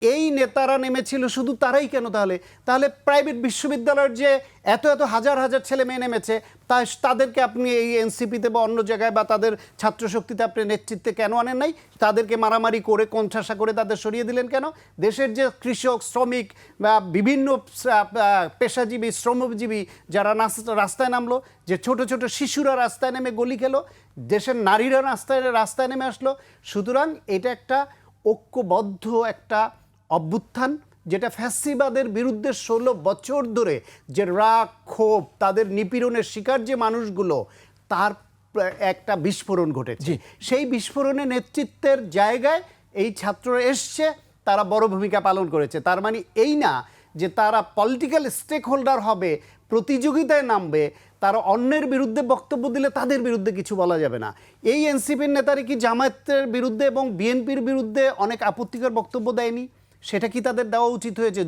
এই নেতারা নেমেছিল শুধু তারাই কেন তাহলে তাহলে প্রাইভেট বিশ্ববিদ্যালয়ের যে এত এত হাজার হাজার ছেলে মেয়ে নেমেছে তাদেরকে আপনি এই এনসিপিতে বা অন্য জায়গায় বা তাদের ছাত্রশক্তিতে আপনি নেতৃত্বে কেন আনেন নাই? তাদেরকে মারামারি করে কোণঠাসা করে তাদের সরিয়ে দিলেন কেন? দেশের যে কৃষক শ্রমিক বা বিভিন্ন পেশাজীবী শ্রমজীবী যারা রাস্তায় নামলো, যে ছোট ছোট শিশুরা রাস্তায় নেমে গলি খেলো, দেশের নারীরা রাস্তায় নেমে আসলো। সুতরাং এটা একটা ঐক্যবদ্ধ একটা অভ্যুত্থান, যেটা ফ্যাসিবাদের বিরুদ্ধে 16 বছর ধরে যে রাগ ক্ষোভ, তাদের নিপীড়নের শিকার যে মানুষগুলো, তার একটা বিস্ফোরণ ঘটেছে। সেই বিস্ফোরণের নেতৃত্বের জায়গায় এই ছাত্ররা এসছে, তারা বড় ভূমিকা পালন করেছে। তার মানে এই না যে তারা পলিটিক্যাল স্টেক হোল্ডার হবে, প্রতিযোগিতায় নামবে, তারা অন্যের বিরুদ্ধে বক্তব্য দিলে তাদের বিরুদ্ধে কিছু বলা যাবে না। এই এনসিপির নেতারা কি জামায়াতের বিরুদ্ধে এবং বিএনপির বিরুদ্ধে অনেক আপত্তিকর বক্তব্য দেয়নি? সেটা কি তাদের দেওয়া উচিত হয়েছে?